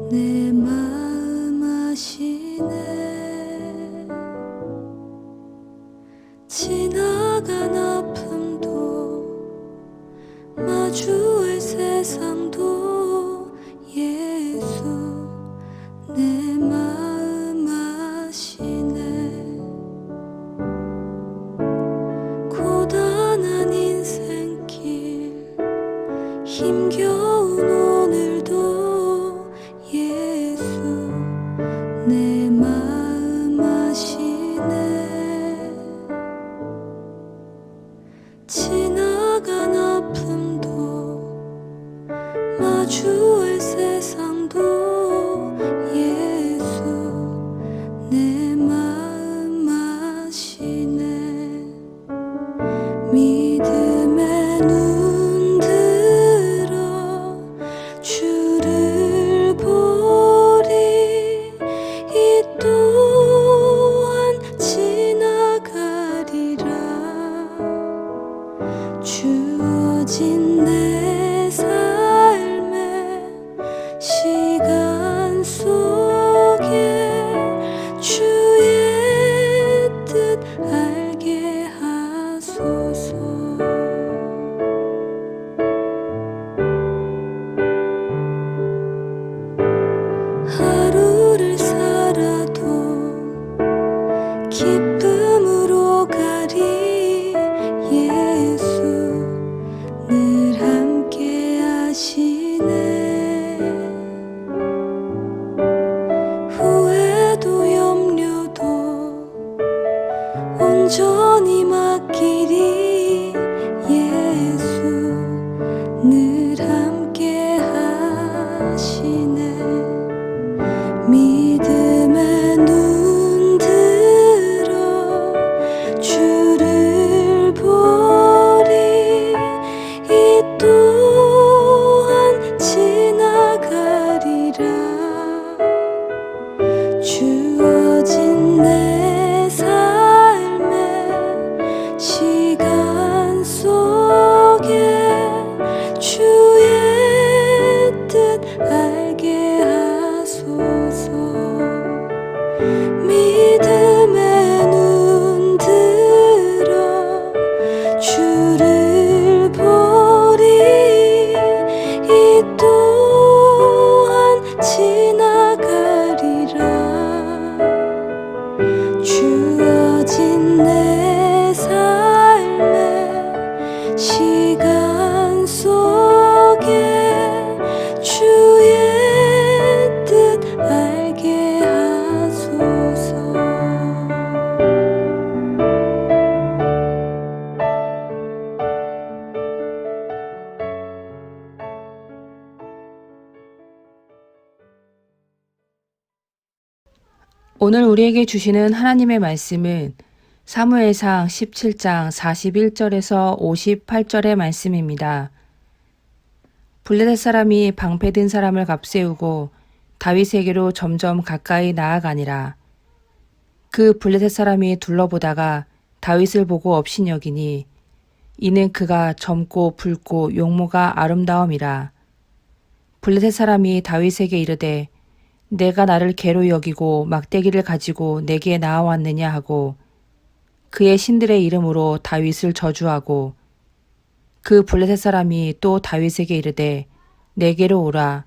내 마음 아시네. 지나간 아픔도 마주할 세상도 예수 내 마음 아시네. 고단한 인생길 힘겨운 오늘도 예수 내 마음 아시네. 지나간 아픔도 마주할 세상도 예수 내 마음 아시네. 믿음의 눈 들어 주를 보리. 이 또한 지나가리라. 주어진 내 삶의 시간 속에 주의 뜻 알게 하소서. 하루를 살아도 기쁨으로 가리. 예수 늘 함께 하시네. 후회도 염려도 온전히 맡기리. 예수 늘 함께 하시네. 믿음의 눈 들어 주를 보리. 이 또한 지나가리라. 주어진 내 삶의 시간 속에 주의 뜻 알게 하소서. 믿음의 눈 들어 주를 보리. 이 또한 지나가리라. 주어진 내 삶의 시간 속에 주의 뜻 알게 하소서. 오늘 우리에게 주시는 하나님의 말씀은 사무엘상 17장 41절에서 58절의 말씀입니다. 블레셋 사람이 방패든 사람을 갑세우고 다윗에게로 점점 가까이 나아가니라. 그 블레셋 사람이 둘러보다가 다윗을 보고 업신여기니 이는 그가 젊고 붉고 용모가 아름다움이라. 블레셋 사람이 다윗에게 이르되 내가 나를 개로 여기고 막대기를 가지고 내게 나아왔느냐 하고 그의 신들의 이름으로 다윗을 저주하고 그 블레셋 사람이 또 다윗에게 이르되 내게로 오라.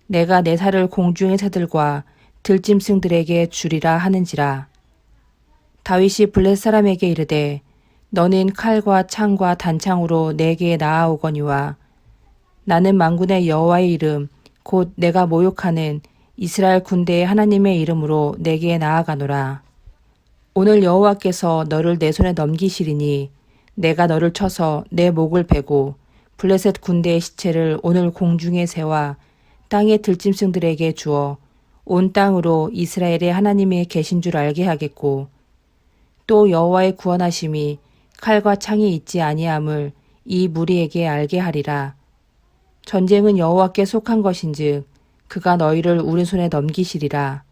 내가 내 살을 공중의 새들과 들짐승들에게 주리라 하는지라. 다윗이 블레셋 사람에게 이르되 너는 칼과 창과 단창으로 내게 나아오거니와 나는 만군의 여호와의 이름 곧 내가 모욕하는 이스라엘 군대의 하나님의 이름으로 내게 나아가노라. 오늘 여호와께서 너를 내 손에 넘기시리니 내가 너를 쳐서 내 목을 베고 블레셋 군대의 시체를 오늘 공중의 새와 땅의 들짐승들에게 주어 온 땅으로 이스라엘의 하나님이 계신 줄 알게 하겠고 또 여호와의 구원하심이 칼과 창이 있지 아니함을 이 무리에게 알게 하리라. 전쟁은 여호와께 속한 것인즉 그가 너희를 우리 손에 넘기시리라.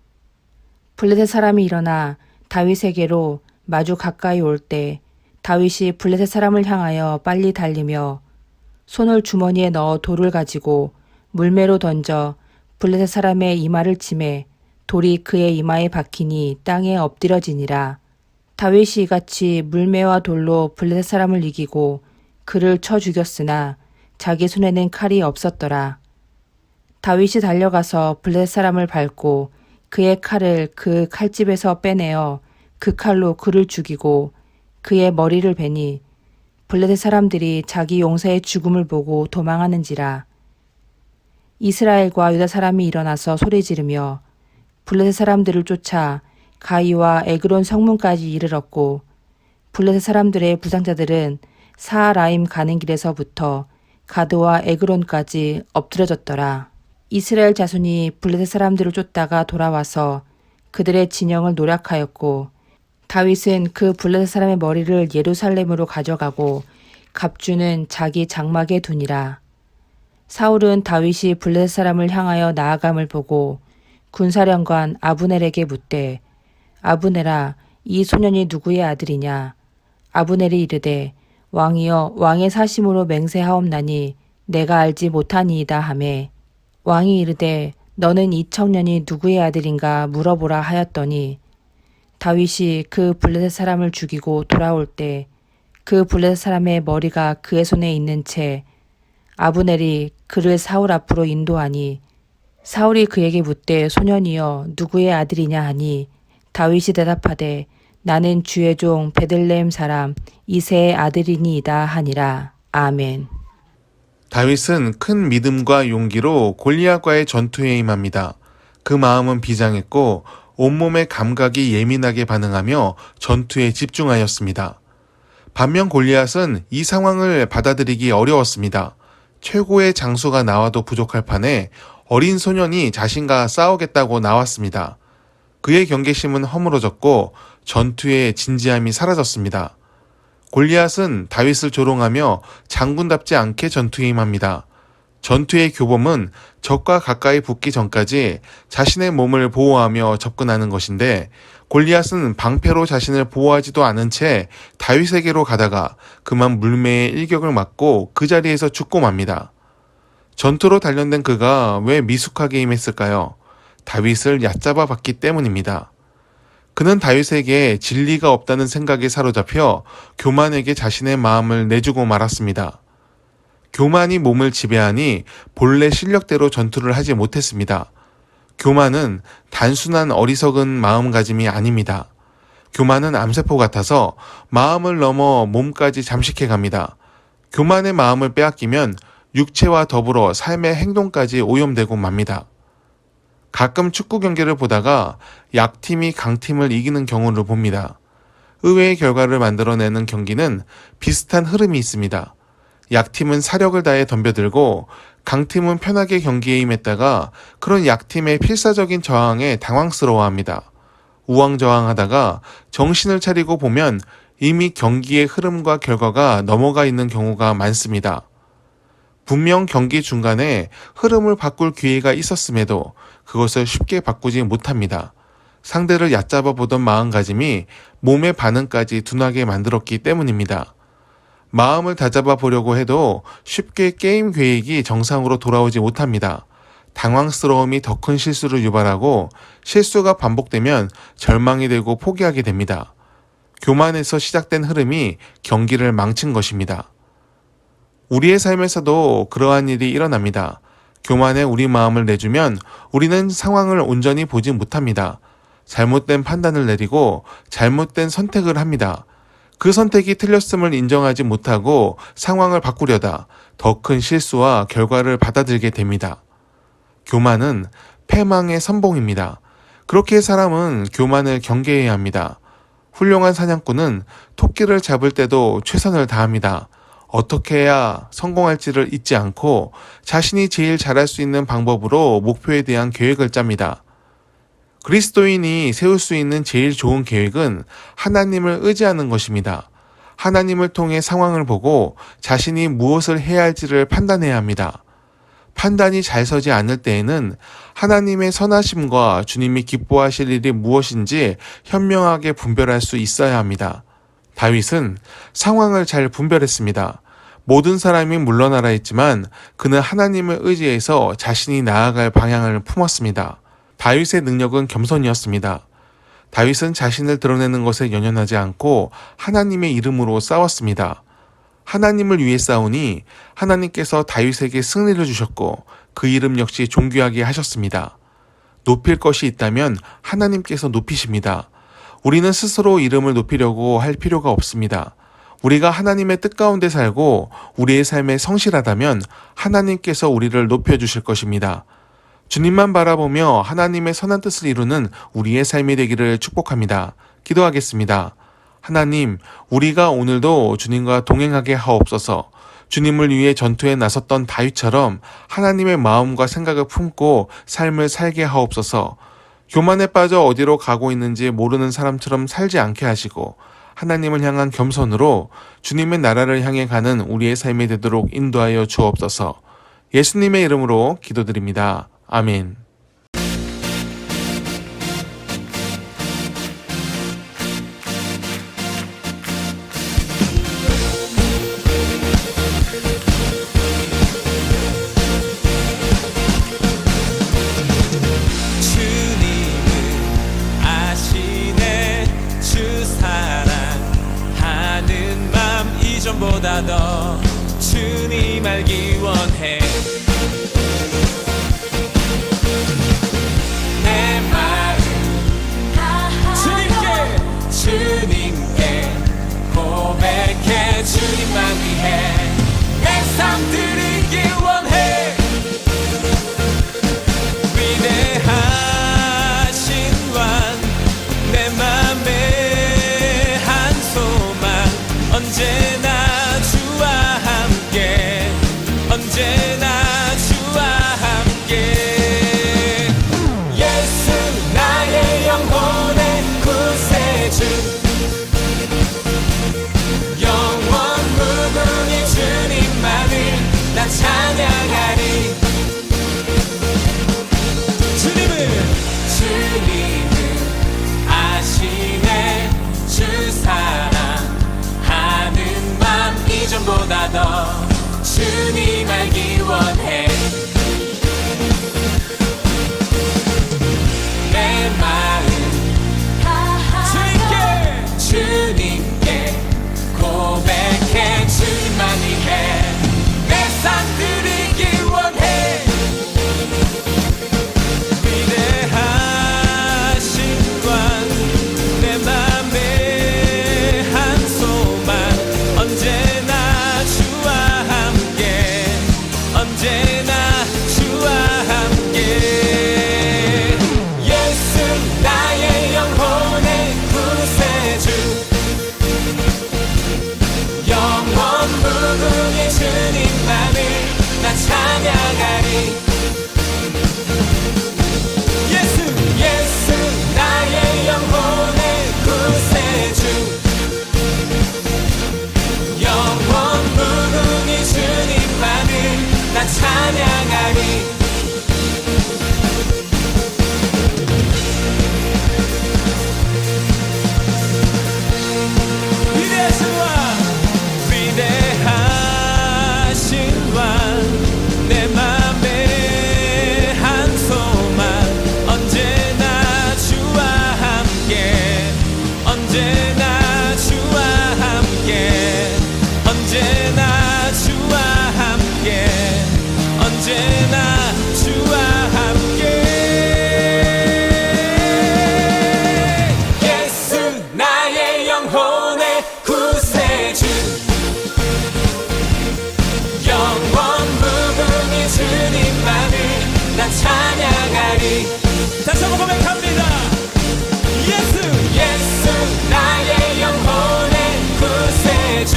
블레셋 사람이 일어나 다윗에게로 마주 가까이 올 때 다윗이 블레셋 사람을 향하여 빨리 달리며 손을 주머니에 넣어 돌을 가지고 물매로 던져 블레셋 사람의 이마를 치매 돌이 그의 이마에 박히니 땅에 엎드려지니라. 다윗이 이같이 물매와 돌로 블레셋 사람을 이기고 그를 쳐 죽였으나 자기 손에는 칼이 없었더라. 다윗이 달려가서 블레셋 사람을 밟고 그의 칼을 그 칼집에서 빼내어 그 칼로 그를 죽이고 그의 머리를 베니 블레셋 사람들이 자기 용사의 죽음을 보고 도망하는지라. 이스라엘과 유다 사람이 일어나서 소리 지르며 블레셋 사람들을 쫓아 가이와 에그론 성문까지 이르렀고 블레셋 사람들의 부상자들은 사하라임 가는 길에서부터 가드와 에그론까지 엎드려졌더라. 이스라엘 자손이 블레셋 사람들을 쫓다가 돌아와서 그들의 진영을 노략하였고 다윗은 그 블레셋 사람의 머리를 예루살렘으로 가져가고 갑주는 자기 장막에 두니라. 사울은 다윗이 블레셋 사람을 향하여 나아감을 보고 군사령관 아브넬에게 묻되 아브넬아 이 소년이 누구의 아들이냐. 아브넬이 이르되 왕이여 왕의 사심으로 맹세하옵나니 내가 알지 못하니이다 하매 왕이 이르되 너는 이 청년이 누구의 아들인가 물어보라 하였더니 다윗이 그 블레셋 사람을 죽이고 돌아올 때 그 블레셋 사람의 머리가 그의 손에 있는 채 아브넬이 그를 사울 앞으로 인도하니 사울이 그에게 묻되 소년이여 누구의 아들이냐 하니 다윗이 대답하되 나는 주의 종 베들레헴 사람 이새의 아들이니이다 하니라. 아멘. 다윗은 큰 믿음과 용기로 골리앗과의 전투에 임합니다. 그 마음은 비장했고 온몸의 감각이 예민하게 반응하며 전투에 집중하였습니다. 반면 골리앗은 이 상황을 받아들이기 어려웠습니다. 최고의 장수가 나와도 부족할 판에 어린 소년이 자신과 싸우겠다고 나왔습니다. 그의 경계심은 허물어졌고 전투의 진지함이 사라졌습니다. 골리앗은 다윗을 조롱하며 장군답지 않게 전투에 임합니다. 전투의 교범은 적과 가까이 붙기 전까지 자신의 몸을 보호하며 접근하는 것인데 골리앗은 방패로 자신을 보호하지도 않은 채 다윗에게로 가다가 그만 물매의 일격을 맞고 그 자리에서 죽고 맙니다. 전투로 단련된 그가 왜 미숙하게 임했을까요? 다윗을 얕잡아 봤기 때문입니다. 그는 다윗에게 진리가 없다는 생각에 사로잡혀 교만에게 자신의 마음을 내주고 말았습니다. 교만이 몸을 지배하니 본래 실력대로 전투를 하지 못했습니다. 교만은 단순한 어리석은 마음가짐이 아닙니다. 교만은 암세포 같아서 마음을 넘어 몸까지 잠식해 갑니다. 교만의 마음을 빼앗기면 육체와 더불어 삶의 행동까지 오염되고 맙니다. 가끔 축구 경기를 보다가 약팀이 강팀을 이기는 경우를 봅니다. 의외의 결과를 만들어내는 경기는 비슷한 흐름이 있습니다. 약팀은 사력을 다해 덤벼들고 강팀은 편하게 경기에 임했다가 그런 약팀의 필사적인 저항에 당황스러워합니다. 우왕좌왕하다가 정신을 차리고 보면 이미 경기의 흐름과 결과가 넘어가 있는 경우가 많습니다. 분명 경기 중간에 흐름을 바꿀 기회가 있었음에도 그것을 쉽게 바꾸지 못합니다. 상대를 얕잡아 보던 마음가짐이 몸의 반응까지 둔하게 만들었기 때문입니다. 마음을 다잡아 보려고 해도 쉽게 게임 계획이 정상으로 돌아오지 못합니다. 당황스러움이 더 큰 실수를 유발하고 실수가 반복되면 절망이 되고 포기하게 됩니다. 교만에서 시작된 흐름이 경기를 망친 것입니다. 우리의 삶에서도 그러한 일이 일어납니다. 교만에 우리 마음을 내주면 우리는 상황을 온전히 보지 못합니다. 잘못된 판단을 내리고 잘못된 선택을 합니다. 그 선택이 틀렸음을 인정하지 못하고 상황을 바꾸려다 더 큰 실수와 결과를 받아들게 됩니다. 교만은 패망의 선봉입니다. 그렇게 사람은 교만을 경계해야 합니다. 훌륭한 사냥꾼은 토끼를 잡을 때도 최선을 다합니다. 어떻게 해야 성공할지를 잊지 않고 자신이 제일 잘할 수 있는 방법으로 목표에 대한 계획을 짭니다. 그리스도인이 세울 수 있는 제일 좋은 계획은 하나님을 의지하는 것입니다. 하나님을 통해 상황을 보고 자신이 무엇을 해야 할지를 판단해야 합니다. 판단이 잘 서지 않을 때에는 하나님의 선하심과 주님이 기뻐하실 일이 무엇인지 현명하게 분별할 수 있어야 합니다. 다윗은 상황을 잘 분별했습니다. 모든 사람이 물러나라 했지만 그는 하나님을 의지해서 자신이 나아갈 방향을 품었습니다. 다윗의 능력은 겸손이었습니다. 다윗은 자신을 드러내는 것에 연연하지 않고 하나님의 이름으로 싸웠습니다. 하나님을 위해 싸우니 하나님께서 다윗에게 승리를 주셨고 그 이름 역시 존귀하게 하셨습니다. 높일 것이 있다면 하나님께서 높이십니다. 우리는 스스로 이름을 높이려고 할 필요가 없습니다. 우리가 하나님의 뜻 가운데 살고 우리의 삶에 성실하다면 하나님께서 우리를 높여주실 것입니다. 주님만 바라보며 하나님의 선한 뜻을 이루는 우리의 삶이 되기를 축복합니다. 기도하겠습니다. 하나님, 우리가 오늘도 주님과 동행하게 하옵소서. 주님을 위해 전투에 나섰던 다윗처럼 하나님의 마음과 생각을 품고 삶을 살게 하옵소서. 교만에 빠져 어디로 가고 있는지 모르는 사람처럼 살지 않게 하시고 하나님을 향한 겸손으로 주님의 나라를 향해 가는 우리의 삶이 되도록 인도하여 주옵소서. 예수님의 이름으로 기도드립니다. 아멘. 주님은 아시네 주 사랑하는 맘 이전보다 더 주님 알기 원해. 내 마음 주님께 고백해. 주님만 위해 내 삶 드리기 원해. 위대하신 왕 내 맘에 한 소망 언제나 주와 함께 언제나 주와 함께. 예수 나의 영혼의 구세주 영원 무궁히 주님만을 나 찬양하리. 주님은 아시네 주 사랑하는 맘 이전보다 더 주님 알기 원해. 내 마음 주님께 고백해. 주님만 위해 내 삶 드리기 원해. 찬양하리. 예수 나의 영혼의 구세주 영원 무궁히 주님만을 나 찬양하리. 위대하신 왕 위대하신 왕 내 맘에 한 소망 언제나 주와 함께 언제나 주와 함께 언제나 주와 함께 언제나 주와 함께. 예수 나의 영혼의 구세주 영원 무궁히 주님만을 나 찬양하리. 다시 한번 고백합니다. 예수 나의 영혼의 구세주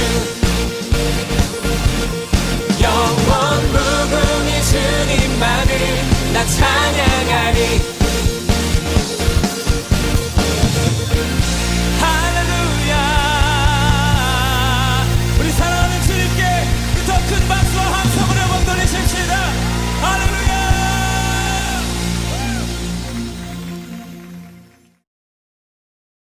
영원 무궁히 주님만을 나 찬양하리.